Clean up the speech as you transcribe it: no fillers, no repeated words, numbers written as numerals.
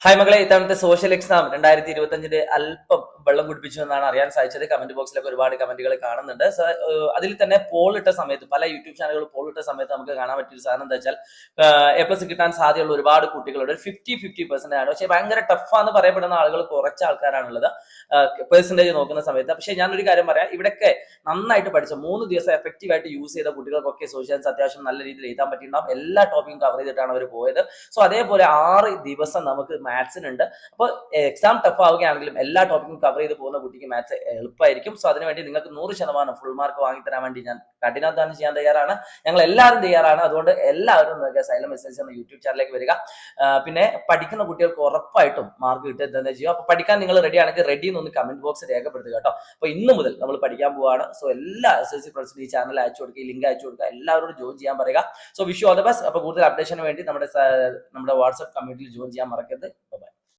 Hi മകളെ, ഇത്തവണത്തെ social exam 2025 അല്പം വെള്ളം കുടിപ്പിച്ചു എന്നാണ് അറിയാൻ സാധിച്ചത്. കമന്റ് ബോക്സിലൊക്കെ ഒരുപാട് കമന്റുകൾ കാണുന്നുണ്ട്. അതിൽ തന്നെ പോൾ ഇട്ട സമയത്ത് പല യൂട്യൂബ് ചാനലുകൾ പോൾ ഇട്ട സമയത്ത് നമുക്ക് കാണാൻ പറ്റിയ സാധനം എന്താ വെച്ചാൽ A+ കിട്ടാൻ സാധ്യതയുള്ള ഒരുപാട് കുട്ടികളുണ്ട്. 50-50% ആണ്. പക്ഷേ ഭയങ്കര ടഫാന്ന് പറയപ്പെടുന്ന ആളുകൾ കുറച്ച് ആൾക്കാരാണുള്ളത് പെർസെന്റേജ് നോക്കുന്ന സമയത്ത്. പക്ഷേ ഞാനൊരു കാര്യം പറയാം, ഇവിടെയൊക്കെ നന്നായിട്ട് പഠിച്ച 3 ദിവസം എഫക്റ്റീവ് ആയിട്ട് യൂസ് ചെയ്ത കുട്ടികൾക്കൊക്കെ സോഷ്യൽ സയൻസ് അത്യാവശ്യം നല്ല രീതിയിൽ എഴുതാൻ പറ്റിയിട്ടുണ്ടാവും. എല്ലാ ടോപ്പിക്കും കവർ ചെയ്തിട്ടാണ് അവർ പോയത്. സോ അതേപോലെ 6 ദിവസം നമുക്ക് മാത്സിനുണ്ട്. അപ്പോൾ എക്സാം ടഫ് ആവുകയാണെങ്കിലും എല്ലാ ടോപ്പിക്കും കവർ ചെയ്ത് പോകുന്ന കുട്ടിക്ക് മാത്സ് എളുപ്പമായിരിക്കും. സോ അതിനുവേണ്ടി നിങ്ങൾക്ക് 100% ഫുൾ മാർക്ക് വാങ്ങിത്തരാൻ വേണ്ടി ഞാൻ കഠിനാധ്വാനം ചെയ്യാൻ തയ്യാറാണ്. ഞങ്ങൾ എല്ലാവരും തയ്യാറാണ്. അതുകൊണ്ട് എല്ലാവരും സൈലം എസ് എന്ന യൂട്യൂബ് ചാനലിലേക്ക് വരിക. പിന്നെ പഠിക്കുന്ന കുട്ടികൾക്ക് ഉറപ്പായിട്ടും മാർക്ക് കിട്ടുക തന്നെ ചെയ്യും. അപ്പൊ പഠിക്കാൻ നിങ്ങൾ റെഡി ആണെങ്കിൽ റെഡി എന്നൊന്ന് കമന്റ് ബോക്സ് രേഖപ്പെടുത്തുക കേട്ടോ. അപ്പൊ ഇന്ന് മുതൽ നമ്മൾ പഠിക്കാൻ പോവാണ്. സോ എല്ലാ SSLC ഫ്രണ്ട്സിനും ഈ ചാനൽ അയച്ചു കൊടുക്കുക, ലിങ്ക് അയച്ചു കൊടുക്കുക, എല്ലാവരോടും ജോയിൻ ചെയ്യാൻ പറയുക. So wish you all the best. അപ്പൊ കൂടുതൽ അപ്ഡേഷന് വേണ്ടി നമ്മുടെ വാട്സ്ആപ്പ് കമ്മ്യൂണിറ്റിയിൽ ജോയിൻ ചെയ്യാൻ മറക്കരുത്.